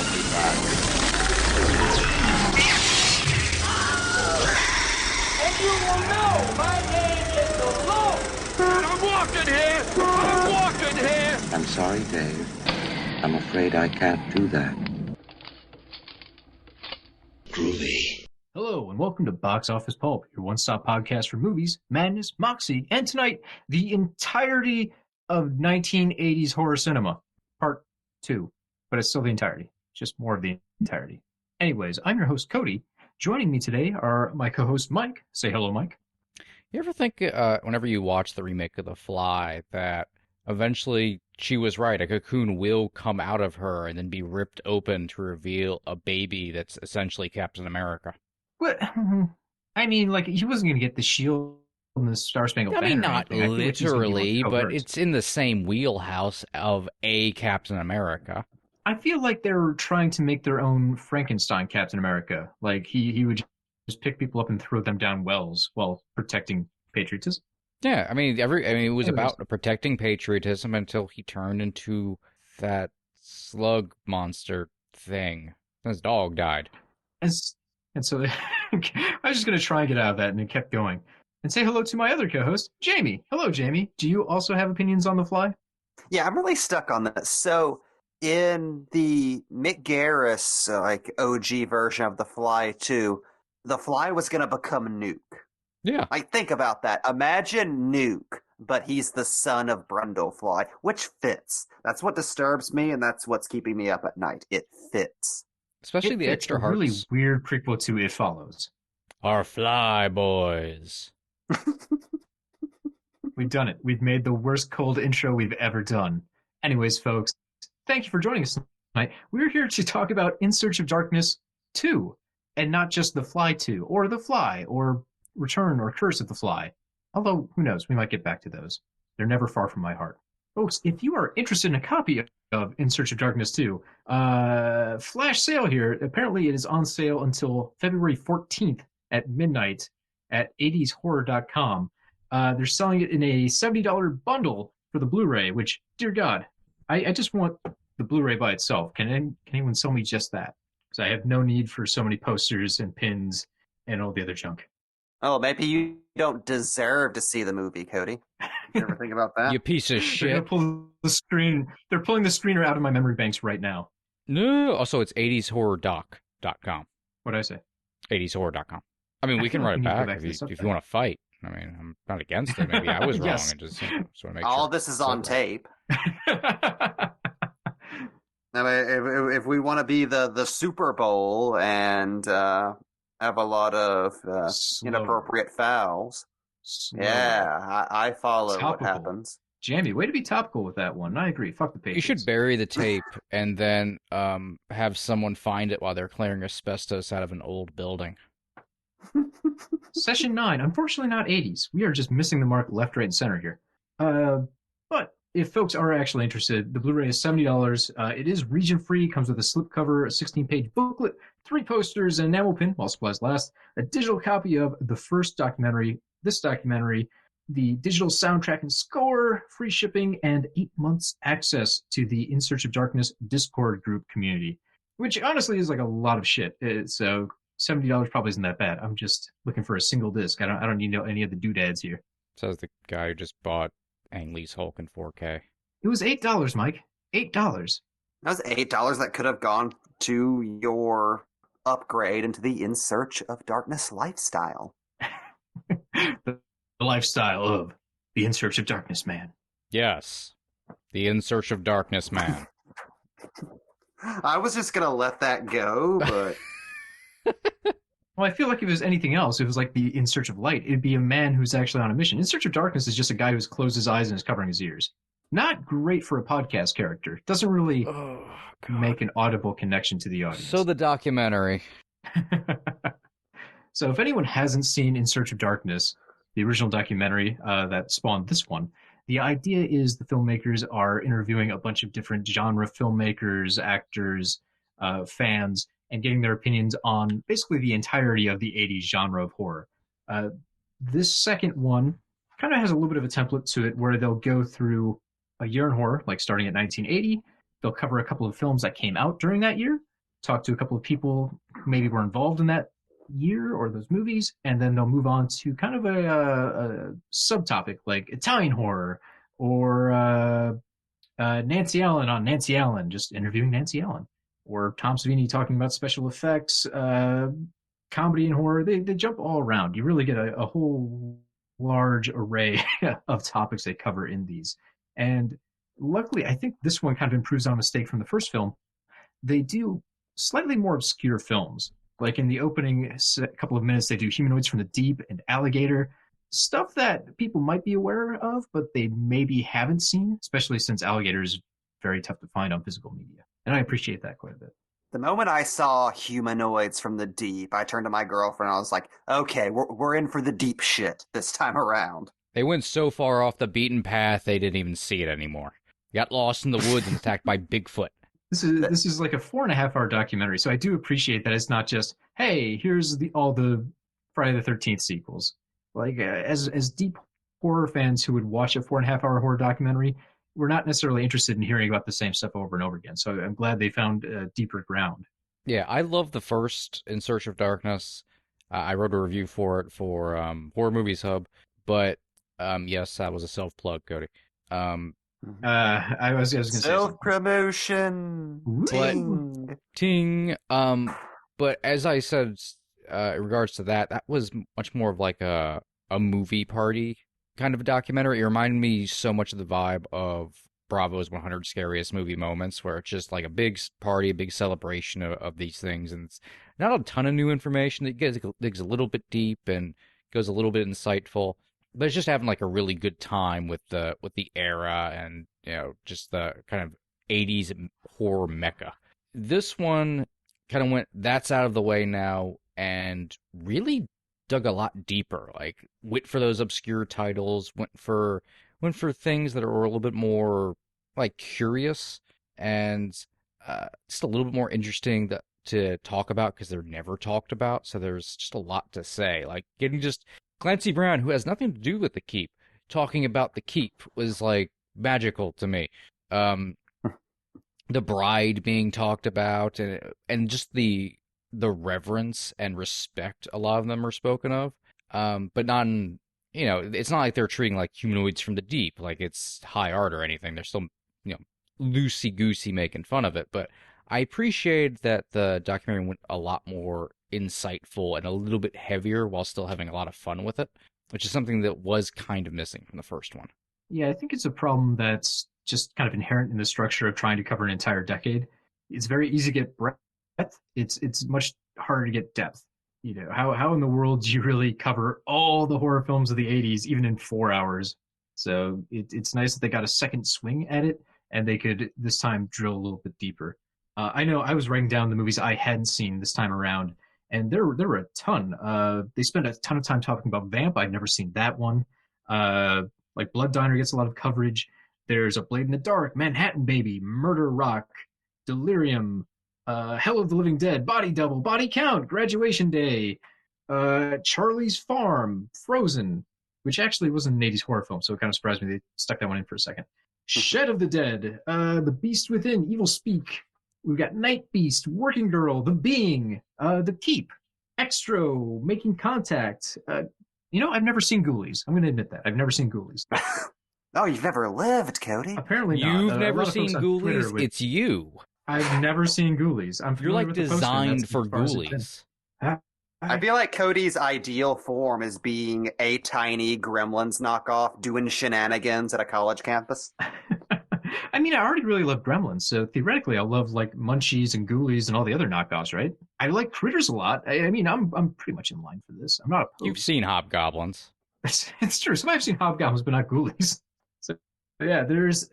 I'll be back. And you will know my name is the Lord. I'm walking here. I'm walking here. I'm sorry, Dave. I'm afraid I can't do that. Groovy. Hello, and welcome to Box Office Pulp, your one-stop podcast for movies, madness, moxie, and tonight, the entirety of 1980s horror cinema, part 2. But it's still the entirety, just more of the entirety. Anyways, I'm your host, Cody. Joining me today are my co-host, Mike. Say hello, Mike. You ever think, whenever you watch the remake of The Fly, that eventually she was right, a cocoon will come out of her and then be ripped open to reveal a baby that's essentially Captain America? What? I mean, like, he wasn't going to get the shield and the Star Spangled Banner. I mean, not literally, like but it's in the same wheelhouse of a Captain America. I feel like they're trying to make their own Frankenstein Captain America. Like, he would just pick people up and throw them down wells while protecting patriotism. Yeah, I mean, it was about protecting patriotism until he turned into that slug monster thing. His dog died. And so I was just going to try and get out of that, and it kept going. And say hello to my other co-host, Jamie. Hello, Jamie. Do you also have opinions on The Fly? Yeah, I'm really stuck on this. So, in the Mick Garris, OG version of The Fly 2, The Fly was going to become Nuke. Yeah. Think about that. Imagine Nuke, but he's the son of Brundlefly, which fits. That's what disturbs me, and that's what's keeping me up at night. It fits. Especially the extra hearts. Really weird prequel to It Follows. Our Fly Boys. We've done it. We've made the worst cold intro we've ever done. Anyways, folks, thank you for joining us tonight. We're here to talk about In Search of Darkness 2, and not just The Fly 2, or The Fly, or Return or Curse of the Fly. Although, who knows, we might get back to those. They're never far from my heart. Folks, if you are interested in a copy of In Search of Darkness 2, flash sale here. Apparently it is on sale until February 14th at midnight at 80shorror.com. They're selling it in a $70 bundle for the Blu-ray, which, dear God, I just want the Blu-ray by itself. Can anyone sell me just that? Because I have no need for so many posters and pins and all the other junk. Oh, maybe you don't deserve to see the movie, Cody. You ever think about that? You piece of shit. They're pulling the screener out of my memory banks right now. No. Also, it's 80shorrordoc.com. What'd I say? 80shorror.com. I mean, we can run it back if you want to fight. I mean, I'm not against it. Maybe I was wrong. Yes. I just want to make All sure. this is on tape. I mean, if we want to be the Super Bowl and have a lot of inappropriate fouls, yeah, I follow what happens. Jamie, way to be topical with that one. I agree. Fuck the Patriots. You should bury the tape and then have someone find it while they're clearing asbestos out of an old building. Session 9. Unfortunately not 80s. We are just missing the mark left, right, and center here. But if folks are actually interested, the Blu-ray is $70. It is region-free, comes with a slipcover, a 16-page booklet, 3 posters, an enamel pin, while supplies last, a digital copy of the first documentary, this documentary, the digital soundtrack and score, free shipping, and 8 months access to the In Search of Darkness Discord group community, which honestly is like a lot of shit. So $70 probably isn't that bad. I'm just looking for a single disc. I don't need any of the doodads here. Says the guy who just bought Ang Lee's Hulk in 4K. It was $8, Mike. $8. That was $8 that could have gone to your upgrade into the In Search of Darkness lifestyle. The lifestyle of the In Search of Darkness man. Yes. The In Search of Darkness man. I was just going to let that go, but... Well, I feel like if it was anything else, it was like the In Search of Light. It'd be a man who's actually on a mission. In Search of Darkness is just a guy who's closed his eyes and is covering his ears. Not great for a podcast character. Doesn't really make an audible connection to the audience. So the documentary. So if anyone hasn't seen In Search of Darkness, the original documentary that spawned this one, the idea is the filmmakers are interviewing a bunch of different genre filmmakers, actors, fans, and getting their opinions on basically the entirety of the 80s genre of horror. This second one kind of has a little bit of a template to it where they'll go through a year in horror, like starting at 1980. They'll cover a couple of films that came out during that year. talk to a couple of people who maybe were involved in that year or those movies, and then they'll move on to kind of a subtopic like Italian horror or Nancy Allen on Nancy Allen, just interviewing Nancy Allen, or Tom Savini talking about special effects, comedy and horror. They jump all around. You really get a whole large array of topics they cover in these. And luckily, I think this one kind of improves on a mistake from the first film. They do slightly more obscure films. Like in the opening couple of minutes, they do Humanoids from the Deep and Alligator, stuff that people might be aware of, but they maybe haven't seen, especially since Alligator is very tough to find on physical media. And I appreciate that quite a bit. The moment I saw Humanoids from the Deep, I turned to my girlfriend and I was like, okay, we're in for the deep shit this time around. They went so far off the beaten path, they didn't even see it anymore. Got lost in the woods and attacked by Bigfoot. This is like a 4.5-hour documentary, so I do appreciate that it's not just, hey, here's all the Friday the 13th sequels. Like, as deep horror fans who would watch a 4.5-hour horror documentary, we're not necessarily interested in hearing about the same stuff over and over again. So I'm glad they found deeper ground. Yeah, I love the first In Search of Darkness. I wrote a review for it for Horror Movies Hub, but yes, that was a self-plug, Cody. I was going to say self-promotion. Ting. But as I said, in regards to that was much more of like a movie party kind of a documentary. It reminded me so much of the vibe of Bravo's 100 Scariest Movie Moments, where it's just like a big party, a big celebration of these things, and it's not a ton of new information. It digs a little bit deep and goes a little bit insightful, but it's just having like a really good time with the era and, you know, just the kind of 80s horror mecca. This one kind of went, that's out of the way now, and really dug a lot deeper. Like, went for those obscure titles, went for things that are a little bit more like curious and just a little bit more interesting to talk about because they're never talked about. So there's just a lot to say. Like getting just Clancy Brown, who has nothing to do with the Keep, talking about the Keep was like magical to me. The Bride being talked about and just the reverence and respect a lot of them are spoken of, but not in, you know, it's not like they're treating like Humanoids from the Deep like it's high art or anything. They're still, you know, loosey-goosey making fun of it, but I appreciate that the documentary went a lot more insightful and a little bit heavier while still having a lot of fun with it, which is something that was kind of missing from the first one. Yeah, I think it's a problem that's just kind of inherent in the structure of trying to cover an entire decade. It's very easy to get breadth. It's much harder to get depth. You know, how in the world do you really cover all the horror films of the 80s, even in 4 hours? So it's nice that they got a second swing at it, and they could this time drill a little bit deeper. I know I was writing down the movies I hadn't seen this time around, and there were a ton. They spent a ton of time talking about Vamp. I'd never seen that one. Like Blood Diner gets a lot of coverage. There's A Blade in the Dark, Manhattan Baby, Murder Rock, Delirium, Hell of the Living Dead, Body Double, Body Count, Graduation Day, Charlie's Farm, Frozen, which actually wasn't an 80s horror film, so it kind of surprised me they stuck that one in for a second. Shed of the Dead, The Beast Within, Evil Speak. We've got Night Beast, Working Girl, The Being, The Keep, Extro, Making Contact. I've never seen Ghoulies. I'm going to admit that. I've never seen Ghoulies. Oh, you've never lived, Cody. Apparently not. You've never seen Ghoulies? It's you. I've never seen Ghoulies. You're like designed for Ghoulies. I feel like Cody's ideal form is being a tiny Gremlins knockoff doing shenanigans at a college campus. I mean, I already really love Gremlins, so theoretically I'll love like Munchies and Ghoulies and all the other knockoffs, right? I like Critters a lot. I mean, I'm pretty much in line for this. I'm not opposed. You've seen Hobgoblins. It's true. Somebody have seen Hobgoblins, but not Ghoulies. So yeah, there's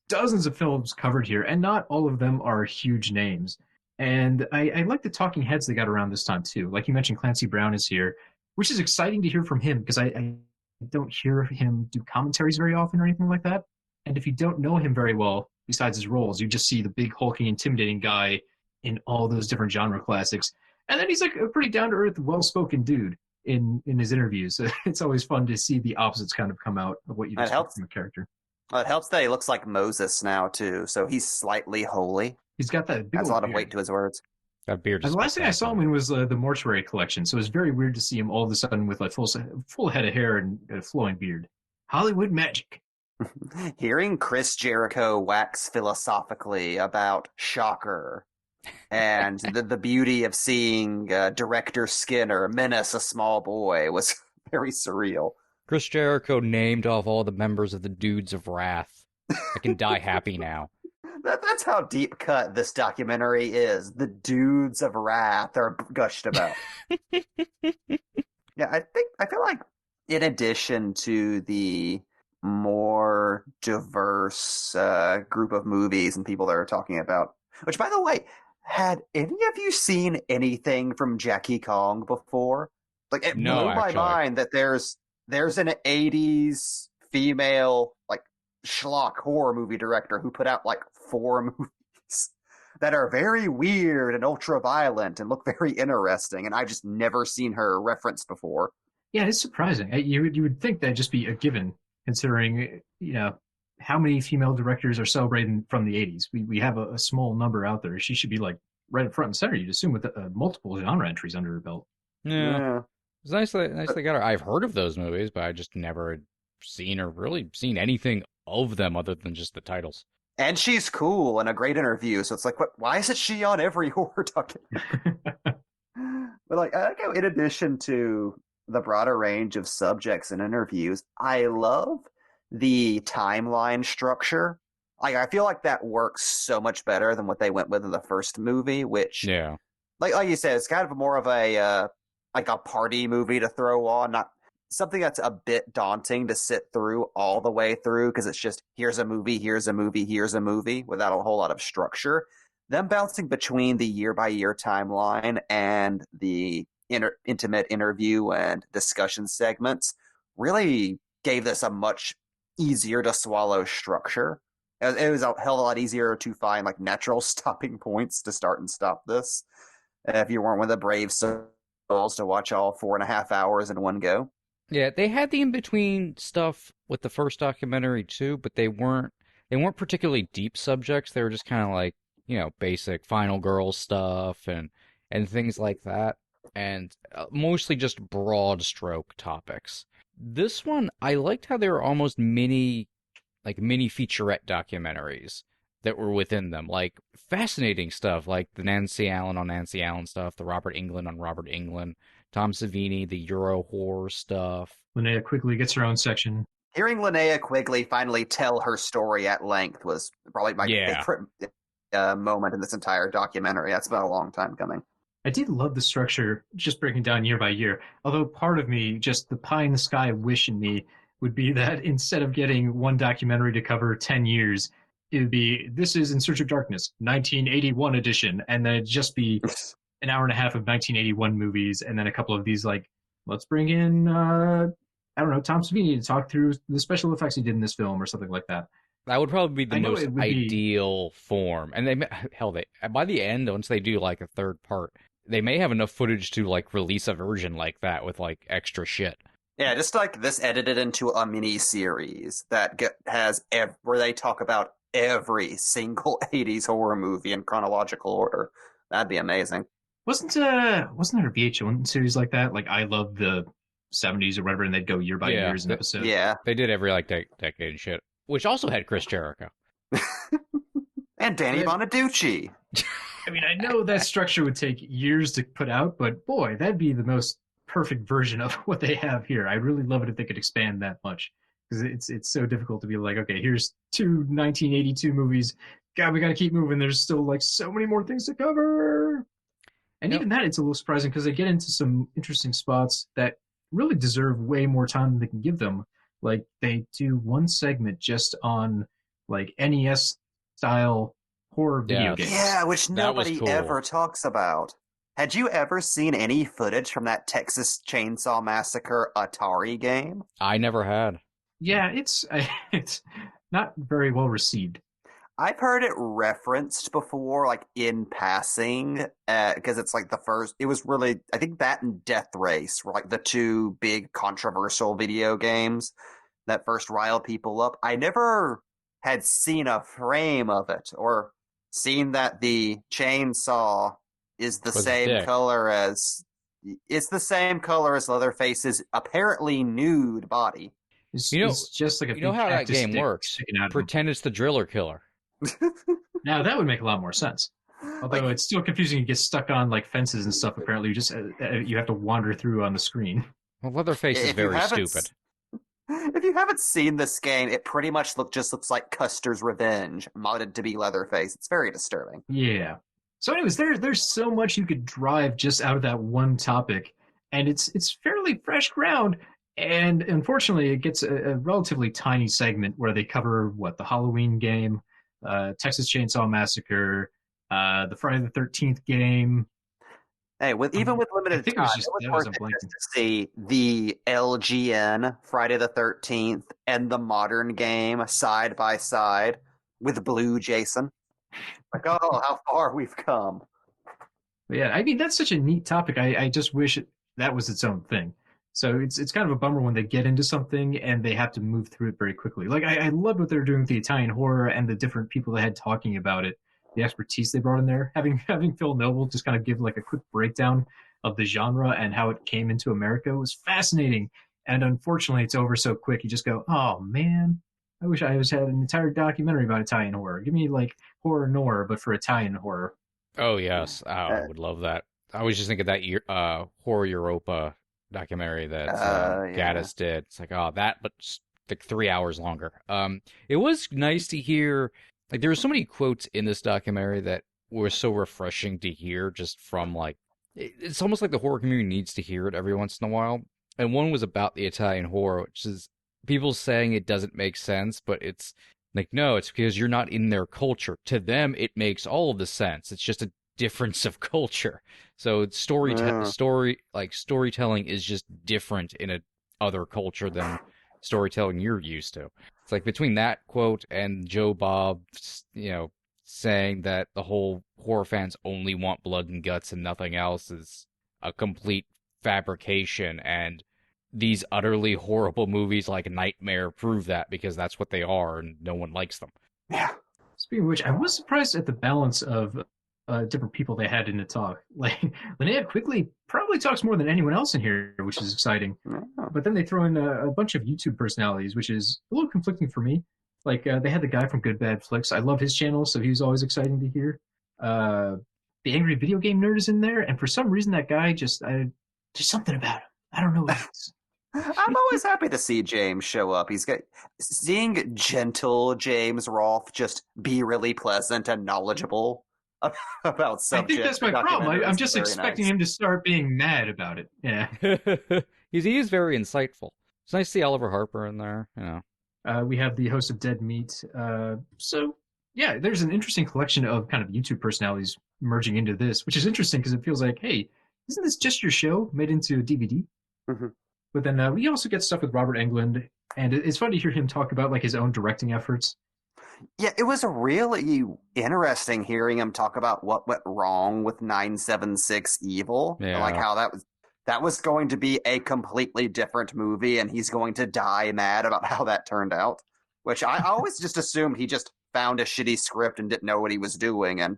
dozens of films covered here, and not all of them are huge names. And I like the talking heads they got around this time too. Like you mentioned, Clancy Brown is here, which is exciting to hear from him because I don't hear him do commentaries very often or anything like that. And if you don't know him very well, besides his roles, you just see the big, hulking, intimidating guy in all those different genre classics. And then he's like a pretty down-to-earth, well-spoken dude in his interviews. So it's always fun to see the opposites kind of come out of what you expect from a character. Well, it helps that he looks like Moses now too, so he's slightly holy. He's got that big Adds a old lot of beard. weight to his words. That beard And is the last thing I saw him spectacular. in was the mortuary collection, so it was very weird to see him all of a sudden with a full head of hair and a flowing beard. Hollywood magic. Hearing Chris Jericho wax philosophically about Shocker and the beauty of seeing Director Skinner menace a small boy was very surreal. Chris Jericho named off all the members of the Dudes of Wrath. I can die happy now. That's how deep cut this documentary is. The Dudes of Wrath are gushed about. Yeah, I feel like in addition to the more diverse group of movies and people that are talking about, which by the way, had any of you seen anything from Jackie Kong before? Like it No, blew my actually. mind that there's an 80s female like schlock horror movie director who put out like 4 movies that are very weird and ultra violent and look very interesting, and I've just never seen her referenced before. Yeah, it's surprising. You would think that'd just be a given, considering how many female directors are celebrating from the '80s. We have a small number out there. She should be like right in front and center. You'd assume with multiple genre entries under her belt. Yeah. It's nice they got her. I've heard of those movies, but I just never seen or really seen anything of them other than just the titles. And she's cool and a great interview, so it's like, what? Why isn't she on every horror documentary? But like, in addition to the broader range of subjects and interviews, I love the timeline structure. Like, I feel like that works so much better than what they went with in the first movie, which, Yeah. like you said, it's kind of more of a like a party movie to throw on, not something that's a bit daunting to sit through all the way through, because it's just here's a movie, here's a movie, here's a movie without a whole lot of structure. Them bouncing between the year by year timeline and the intimate interview and discussion segments really gave this a much easier to swallow structure. It was a hell of a lot easier to find like natural stopping points to start and stop this if you weren't one of the brave souls to watch all 4.5 hours in one go. Yeah, they had the in-between stuff with the first documentary too, but they weren't particularly deep subjects. They were just kind of like, basic final girl stuff and things like that, and mostly just broad stroke topics. This one, I liked how they were almost mini featurette documentaries that were within them, like fascinating stuff like the Nancy Allen on Nancy Allen stuff, the Robert Englund on Robert Englund, Tom Savini, the Euro horror stuff. Linnea Quigley gets her own section. Hearing Linnea Quigley finally tell her story at length was probably my favorite moment in this entire documentary. That's been a long time coming. I did love the structure, just breaking down year by year. Although part of me, just the pie in the sky wish in me, would be that instead of getting one documentary to cover 10 years, it would be, this is In Search of Darkness, 1981 edition, and then it'd just be an hour and a half of 1981 movies, and then a couple of these, like, let's bring in, I don't know, Tom Savini to talk through the special effects he did in this film, or something like that. That would probably be the most ideal form. And by the end, once they do like a third part, they may have enough footage to like release a version like that with like extra shit. Yeah, just like this edited into a mini series that has where they talk about every single 80s horror movie in chronological order. That'd be amazing. Wasn't there a VH1 series like that? Like I Love the 70s or whatever, and they'd go year by year as an episode. Yeah. They did every like decade and shit, which also had Chris Jericho. And Danny Bonaducci. I mean, I know that structure would take years to put out, but boy, that'd be the most perfect version of what they have here. I'd really love it if they could expand that much, because it's so difficult to be like, okay, here's 2 1982 movies. God, we got to keep moving. There's still like so many more things to cover. And even that, it's a little surprising because they get into some interesting spots that really deserve way more time than they can give them. Like they do one segment just on like NES style horror video games. Yeah, which nobody ever talks about. Had you ever seen any footage from that Texas Chainsaw Massacre Atari game? I never had. Yeah, it's not very well received. I've heard it referenced before, like in passing, because it's like the first. It was really, I think that and Death Race were like the 2 big controversial video games that first rile people up. I never had seen a frame of it or seen that the chainsaw is the Was his same dick. color as Leatherface's apparently nude body. It's just like a You know big how that cactus game stick works. sticking out of him. Pretend it's the driller killer. Now that would make a lot more sense. Although it's still confusing. You get stuck on like fences and stuff. Apparently, you have to wander through on the screen. Well, Leatherface is If you very haven't stupid. If you haven't seen this game, it pretty much just looks like Custer's Revenge, modded to be Leatherface. It's very disturbing. Yeah. So, anyways, there's so much you could drive just out of that one topic, and it's fairly fresh ground. And unfortunately, it gets a relatively tiny segment where they cover the Halloween game, Texas Chainsaw Massacre, the Friday the 13th game. Hey, even with limited time, it was worth it just to see the LGN Friday the 13th and the modern game side by side with Blue Jason. Like, oh, how far we've come. But yeah, I mean, that's such a neat topic. I just wish that was its own thing. So it's kind of a bummer when they get into something and they have to move through it very quickly. Like I loved what they're doing with the Italian horror and the different people they had talking about it, the expertise they brought in there. Having Phil Noble just kind of give like a quick breakdown of the genre and how it came into America was fascinating. And unfortunately, it's over so quick. You just go, oh man, I wish I had an entire documentary about Italian horror. Give me like horror noir, but for Italian horror. Oh yes, I would love that. I was just thinking that Horror Europa documentary that Gaddis did. It's like, oh, that, but just like 3 hours longer. It was nice to hear. Like, there were so many quotes in this documentary that were so refreshing to hear, just from like, it's almost like the horror community needs to hear it every once in a while. And one was about the Italian horror, which is people saying it doesn't make sense, but it's like, no, it's because you're not in their culture. To them, it makes all of the sense. It's just a difference of culture. So storytelling is just different in a other culture than storytelling you're used to. It's like between that quote and Joe Bob, saying that the whole horror fans only want blood and guts and nothing else is a complete fabrication, and these utterly horrible movies like Nightmare prove that, because that's what they are and no one likes them. Yeah. Speaking of which, I was surprised at the balance of different people they had in the talk. Like Linnea Quigley probably talks more than anyone else in here, which is exciting. Yeah. But then they throw in a bunch of YouTube personalities, which is a little conflicting for me. Like they had the guy from Good Bad Flicks. I love his channel, so he was always exciting to hear. The Angry Video Game Nerd is in there, and for some reason that guy there's something about him. I don't know what it is. I'm always happy to see James show up. Seeing gentle James Rolfe just be really pleasant and knowledgeable about subjects. I think that's my problem. I'm just expecting him to start being mad about it. Yeah. He is very insightful. It's nice to see Oliver Harper in there. We have the host of Dead Meat. So yeah, there's an interesting collection of kind of YouTube personalities merging into this, which is interesting because it feels like, hey, isn't this just your show made into a DVD? Mm-hmm. But then we also get stuff with Robert Englund, and it's fun to hear him talk about like his own directing efforts. Yeah, it was really interesting hearing him talk about what went wrong with 976 Evil. Yeah. Like how that was going to be a completely different movie, and he's going to die mad about how that turned out. Which I always just assumed he just found a shitty script and didn't know what he was doing and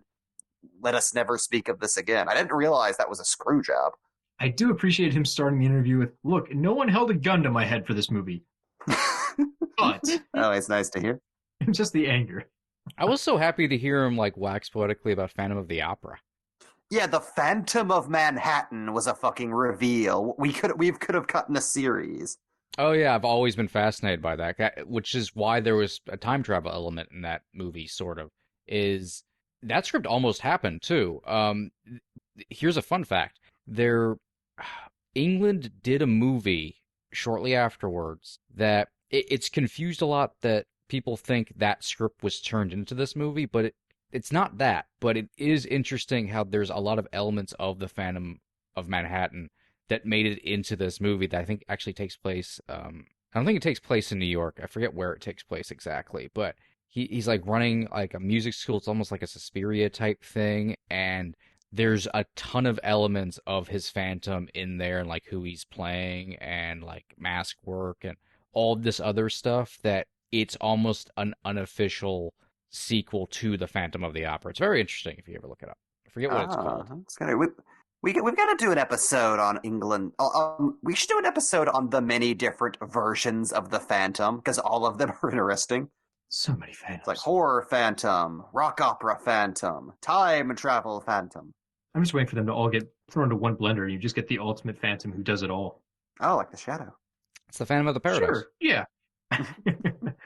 let us never speak of this again. I didn't realize that was a screw job. I do appreciate him starting the interview with, look, no one held a gun to my head for this movie. But oh, it's nice to hear. Just the anger. I was so happy to hear him like wax poetically about Phantom of the Opera. Yeah, the Phantom of Manhattan was a fucking reveal. We could have cut in a series. Oh yeah, I've always been fascinated by that, which is why there was a time travel element in that movie. Sort of is that script almost happened too. Here's a fun fact: England did a movie shortly afterwards that it's confused a lot that people think that script was turned into this movie, but it's not that. But it is interesting how there's a lot of elements of the Phantom of Manhattan that made it into this movie that I think actually takes place. I don't think it takes place in New York. I forget where it takes place exactly, but he's like running like a music school. It's almost like a Suspiria type thing, and there's a ton of elements of his Phantom in there, and like who he's playing, and like mask work, and all of this other stuff that it's almost an unofficial sequel to the Phantom of the Opera. It's very interesting if you ever look it up. I forget what it's called. It's gonna, we've got to do an episode on England. We should do an episode on the many different versions of the Phantom, because all of them are interesting. So many phantoms. It's like horror Phantom, rock opera Phantom, time travel Phantom. I'm just waiting for them to all get thrown into one blender and you just get the ultimate Phantom who does it all. Oh, like the Shadow. It's the Phantom of the Paradise. Sure, yeah.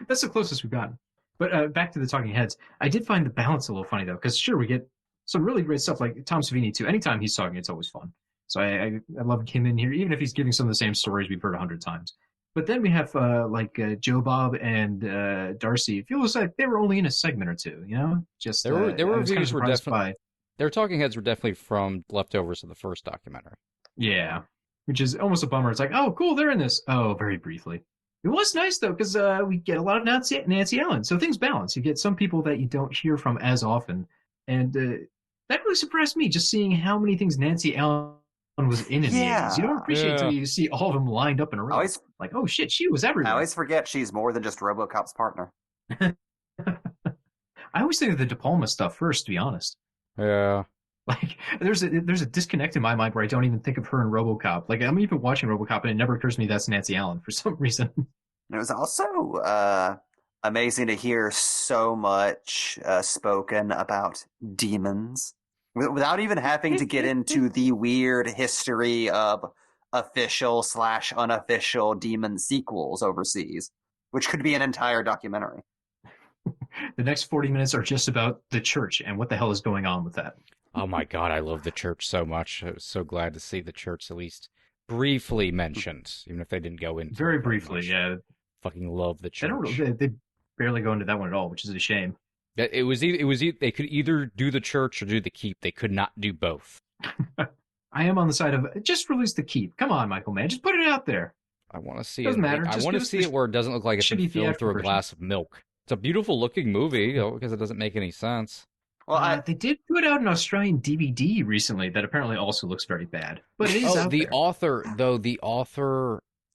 That's the closest we've gotten. But back to the Talking Heads. I did find the balance a little funny, though, because sure, we get some really great stuff, like Tom Savini, too. Anytime he's talking, it's always fun. So I love him in here, even if he's giving some of the same stories we've heard 100 times. But then we have Joe Bob and Darcy. It feels like they were only in a segment or two, you know? Just their reviews were definitely... by... Their talking heads were definitely from leftovers of the first documentary. Yeah, which is almost a bummer. It's like, oh, cool, they're in this. Oh, very briefly. It was nice, though, because we get a lot of Nancy Allen. So things balance. You get some people that you don't hear from as often. And that really surprised me, just seeing how many things Nancy Allen was in the 80s. You don't appreciate it until you see all of them lined up in a row. Like, oh, shit, she was everywhere. I always forget she's more than just RoboCop's partner. I always think of the De Palma stuff first, to be honest. Yeah. Like, there's a disconnect in my mind where I don't even think of her in RoboCop. Like, I'm even watching RoboCop, and it never occurs to me that's Nancy Allen for some reason. It was also amazing to hear so much spoken about demons without even having to get into the weird history of official/unofficial demon sequels overseas, which could be an entire documentary. The next 40 minutes are just about the church and what the hell is going on with that. Oh my God, I love the church so much. I was so glad to see the church at least briefly mentioned, even if they didn't go into very briefly. Yeah, fucking love the church. They barely go into that one at all, which is a shame. It was they could either do the church or do the keep. They could not do both. I am on the side of just release the keep. Come on, Michael Mann, just put it out there. I want to see Doesn't it. matter. I want to see it where it doesn't look like it's been filled through a glass of milk. It's a beautiful looking movie because it doesn't make any sense. Well, they did put out an Australian DVD recently that apparently also looks very bad, but it is out the there. author,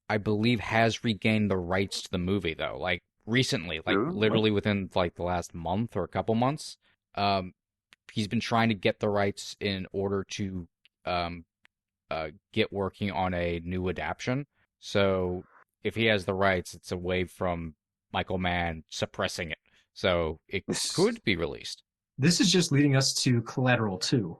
I believe, has regained the rights to the movie though. Like recently, like literally within like the last month or a couple months, he's been trying to get the rights in order to get working on a new adaptation. So if he has the rights, it's away from Michael Mann suppressing it. So it could be released. This is just leading us to Collateral 2.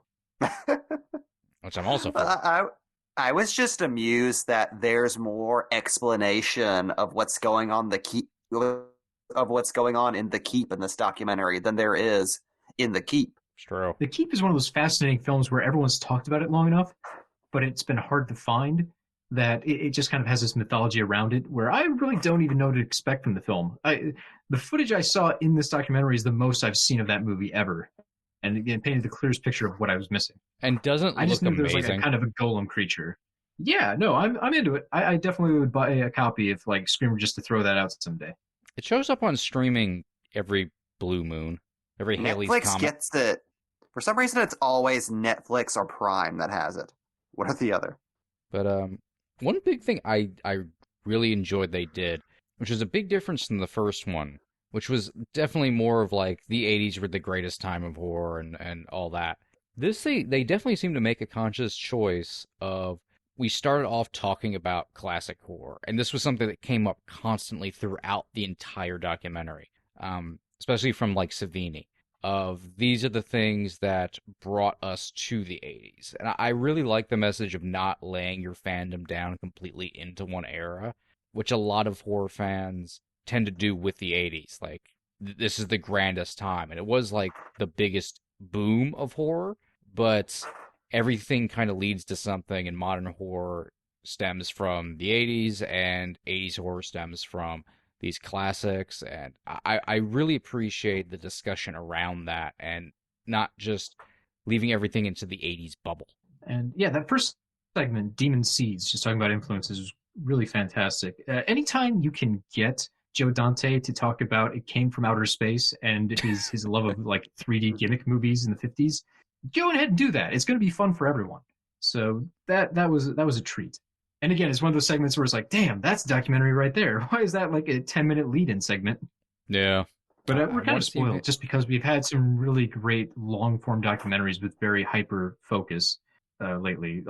Which I'm also for. I was just amused that there's more explanation of what's going on in the Keep in this documentary than there is in the Keep. It's true. The Keep is one of those fascinating films where everyone's talked about it long enough, but it's been hard to find that it just kind of has this mythology around it where I really don't even know what to expect from the film. The footage I saw in this documentary is the most I've seen of that movie ever. And again, painted the clearest picture of what I was missing. And doesn't I just look knew there was like a kind of a golem creature. Yeah, no, I'm into it. I definitely would buy a copy of like Screamer just to throw that out someday. It shows up on streaming every blue moon. Every Halley's Comet. Netflix gets it. For some reason, it's always Netflix or Prime that has it. What are the other? But one big thing I really enjoyed they did, which was a big difference from the first one, which was definitely more of like the 80s were the greatest time of horror and all that. They definitely seem to make a conscious choice of, we started off talking about classic horror, and this was something that came up constantly throughout the entire documentary, especially from like Savini, of these are the things that brought us to the 80s. And I really like the message of not laying your fandom down completely into one era, which a lot of horror fans tend to do with the 80s. Like, this is the grandest time. And it was like the biggest boom of horror, but everything kind of leads to something, and modern horror stems from the 80s, and 80s horror stems from these classics. And I really appreciate the discussion around that and not just leaving everything into the 80s bubble. And yeah, that first segment, Demon Seeds, just talking about influences, was really fantastic. Anytime you can get Joe Dante to talk about It Came From Outer Space and his love of like 3D gimmick movies in the 50s, go ahead and do that. It's going to be fun for everyone. So that was a treat. And again, it's one of those segments where it's like, damn, that's a documentary right there. Why is that like a 10-minute lead-in segment? Yeah. But we're kind of spoiled just because we've had some really great long-form documentaries with very hyper focus lately.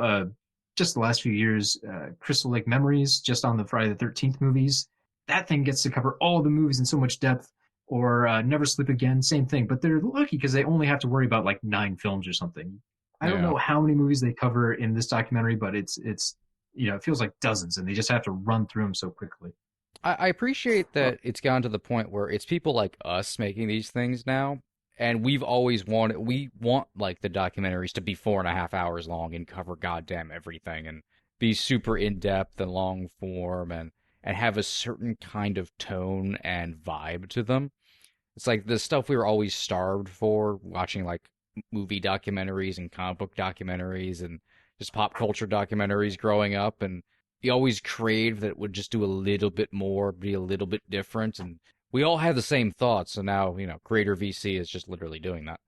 Just the last few years, Crystal Lake Memories, just on the Friday the 13th movies. That thing gets to cover all the movies in so much depth. Or Never Sleep Again, same thing. But they're lucky because they only have to worry about like 9 films or something. I don't know how many movies they cover in this documentary, but it's it feels like dozens, and they just have to run through them so quickly. I appreciate that it's gotten to the point where it's people like us making these things now, and we want like the documentaries to be 4.5 hours long and cover goddamn everything and be super in depth and long form and have a certain kind of tone and vibe to them. It's like the stuff we were always starved for, watching like movie documentaries and comic book documentaries and just pop culture documentaries growing up, and you always craved that it would just do a little bit more, be a little bit different, and we all had the same thoughts. So now, Creator VC is just literally doing that.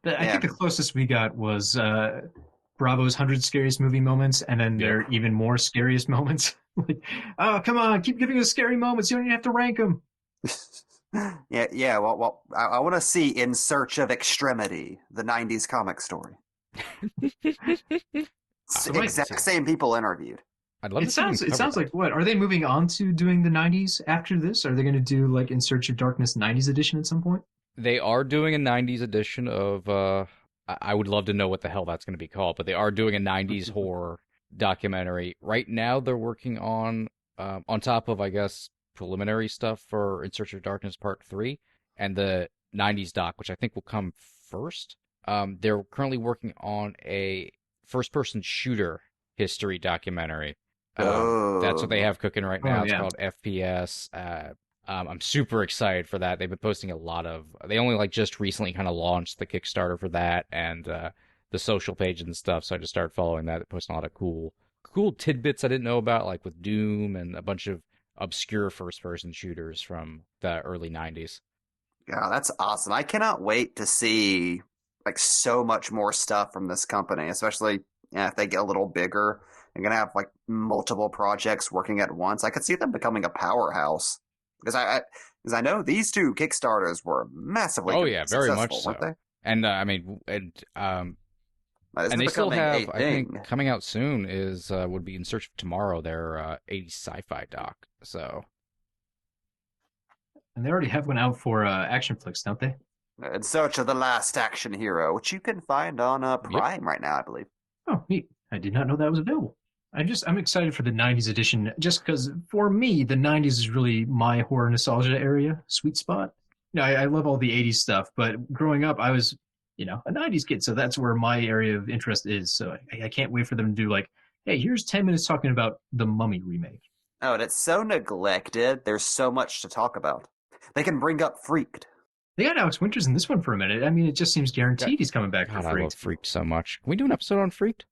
I think the closest we got was Bravo's 100 Scariest Movie Moments, and then their even more scariest moments. Like, oh, come on, keep giving us scary moments. You don't even have to rank them. Yeah. Well, I want to see In Search of Extremity, the '90s comic story. Exact same people interviewed. I'd love it sounds like what? Are they moving on to doing the '90s after this? Are they going to do like In Search of Darkness '90s edition at some point? They are doing a '90s edition of. I would love to know what the hell that's going to be called, but they are doing a '90s horror documentary right now. They're working on top of, I guess, preliminary stuff for In Search of Darkness Part 3 and the '90s doc, which I think will come first. They're currently working on a first-person shooter history documentary. That's what they have cooking right now. It's called FPS. I'm super excited for that. They've been posting a lot of. They only just recently kind of launched the Kickstarter for that and the social page and stuff. So I just started following that. They're posting a lot of cool tidbits I didn't know about, like with Doom and a bunch of obscure first-person shooters from the early '90s. Yeah, that's awesome. I cannot wait to see so much more stuff from this company, especially if they get a little bigger. They're gonna have multiple projects working at once. I could see them becoming a powerhouse because I know these 2 Kickstarters were massively very much so. Weren't they? And and they still have, I think, coming out soon would be In Search of Tomorrow, their 80s sci-fi doc. So, and they already have one out for action flicks, don't they? In Search of the Last Action Hero, which you can find on Prime right now, I believe. Oh, neat! I did not know that was available. I'm excited for the '90s edition, just because for me the '90s is really my horror nostalgia area, sweet spot. I love all the '80s stuff, but growing up I was a '90s kid, so that's where my area of interest is. So I can't wait for them to do hey, here's 10 minutes talking about the Mummy remake. Oh, and it's so neglected. There's so much to talk about. They can bring up Freaked. They got Alex Winters in this one for a minute. I mean, it just seems guaranteed he's coming back for Freaked. I love Freaked so much. Can we do an episode on Freaked?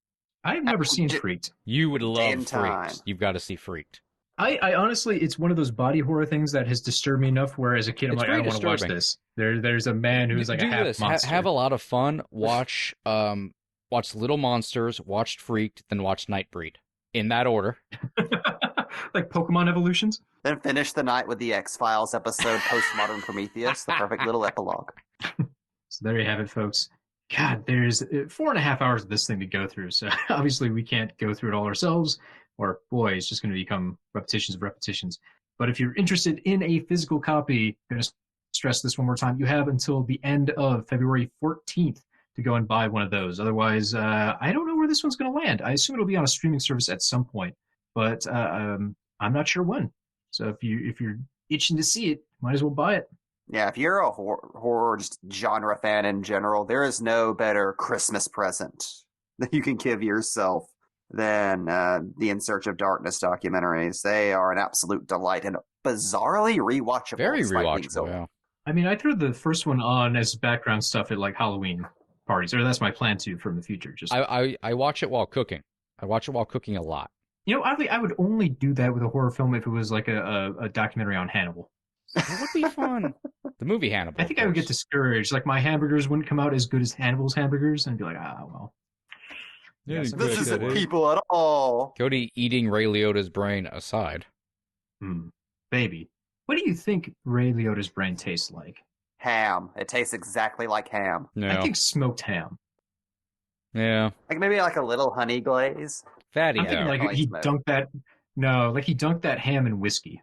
I've never seen Freaked. You would love Freaked. You've got to see Freaked. I honestly, it's one of those body horror things that has disturbed me enough where as a kid I'm I don't want to watch this. There's a man who's a half monster. Have a lot of fun. Watch Little Monsters, watch Freaked, then watch Nightbreed. In that order. Like Pokemon evolutions? Then finish the night with the X-Files episode Postmodern Prometheus, the perfect little epilogue. So there you have it, folks. God, there's 4.5 hours of this thing to go through, so obviously we can't go through it all ourselves, or boy, it's just going to become repetitions of repetitions. But if you're interested in a physical copy, I'm going to stress this one more time, you have until the end of February 14th to go and buy one of those. Otherwise, I don't know where this one's going to land. I assume it'll be on a streaming service at some point, but I'm not sure when. So if you're itching to see it, might as well buy it. Yeah, if you're a horror just genre fan in general, there is no better Christmas present that you can give yourself than the In Search of Darkness documentaries. They are an absolute delight and bizarrely rewatchable. Very rewatchable, yeah. I mean, I threw the first one on as background stuff at Halloween parties, or that's my plan to from the future. Just I watch it while cooking. I watch it while cooking a lot. Oddly, I would only do that with a horror film if it was like a documentary on Hannibal. That would be fun. The movie Hannibal. I think I would get discouraged. My hamburgers wouldn't come out as good as Hannibal's hamburgers, and I'd be like, well. Yeah, This isn't people at all. Cody eating Ray Liotta's brain aside. Baby, what do you think Ray Liotta's brain tastes like? Ham. It tastes exactly like ham. No. I think smoked ham. Yeah. Like maybe like a little honey glaze. Fatty I'm thinking though. like he dunked that. No, like he dunked that ham in whiskey.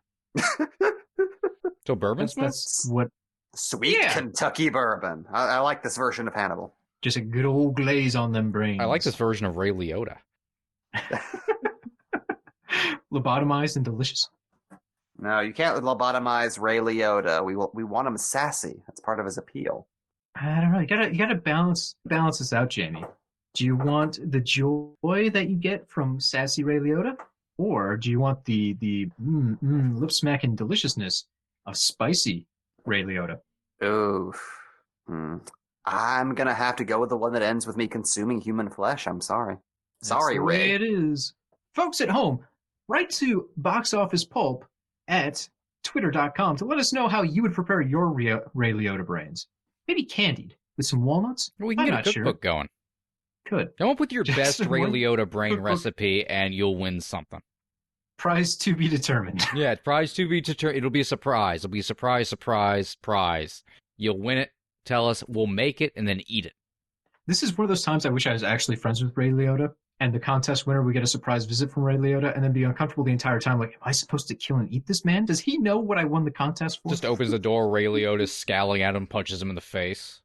So bourbon smoke? That's what. Sweet Kentucky bourbon. I like this version of Hannibal. Just a good old glaze on them brains. I like this version of Ray Liotta. Lobotomized and delicious. No, you can't lobotomize Ray Liotta. We want him sassy. That's part of his appeal. I don't know. You gotta balance this out, Jamie. Do you want the joy that you get from sassy Ray Liotta, or do you want the lip smacking deliciousness of spicy Ray Liotta? Ooh. I'm gonna have to go with the one that ends with me consuming human flesh. I'm sorry. Sorry, That's the Ray. way it is. Folks at home, write to Box Office Pulp at twitter.com to let us know how you would prepare your Ray Liotta brains. Maybe candied with some walnuts. We can get a cookbook going. Could. Come up with your Just best Ray one Liotta brain cookbook. recipe and you'll win something. Prize to be determined. Yeah, prize to be determined. It'll be a surprise. It'll be a surprise, prize. You'll win it. Tell us. We'll make it and then eat it. This is one of those times I wish I was actually friends with Ray Liotta, and the contest winner would get a surprise visit from Ray Liotta and then be uncomfortable the entire time. Like, am I supposed to kill and eat this man? Does he know what I won the contest for? Just opens the door. Ray Liotta's scowling at him, punches him in the face,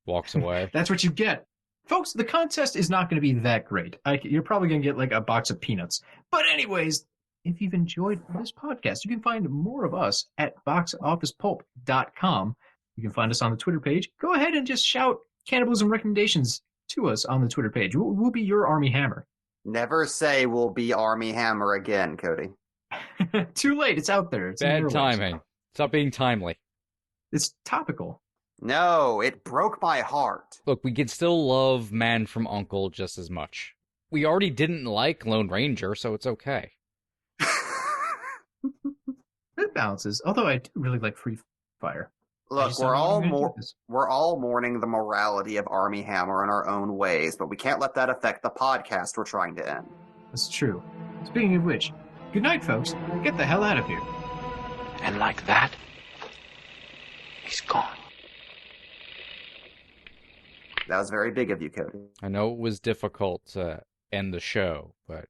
walks away. That's what you get. Folks, the contest is not going to be that great. You're probably going to get like a box of peanuts. But anyways, if you've enjoyed this podcast, you can find more of us at boxofficepulp.com. You can find us on the Twitter page. Go ahead and just shout cannibalism recommendations to us on the Twitter page. We'll be your Army Hammer. Never say we'll be Army Hammer again, Cody. Too late. It's out there. It's Bad timing. Stop being timely. It's topical. No, it broke my heart. Look, we can still love Man from U.N.C.L.E. just as much. We already didn't like Lone Ranger, so it's okay. It balances. Although I do really like Free Fire. Look, we're all mourning the morality of Army Hammer in our own ways, but we can't let that affect the podcast we're trying to end. That's true. Speaking of which, good night, folks. Get the hell out of here. And like that, he's gone. That was very big of you, Cody. I know it was difficult to end the show, but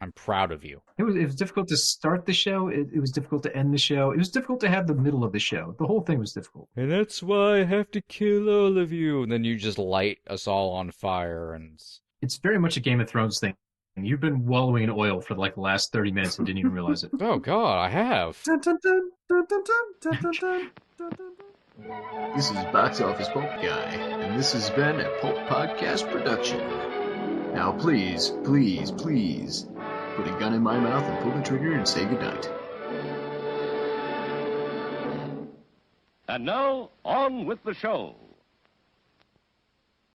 I'm proud of you. It was difficult to start the show. It was difficult to end the show. It was difficult to have the middle of the show. The whole thing was difficult. And that's why I have to kill all of you. And then you just light us all on fire. And it's very much a Game of Thrones thing. You've been wallowing in oil for like the last 30 minutes and didn't even realize it. Oh, God, I have. This is Box Office Pulp Guy, and this has been a Pulp Podcast production. Now please, please, please, put a gun in my mouth and pull the trigger and say goodnight. And now, on with the show.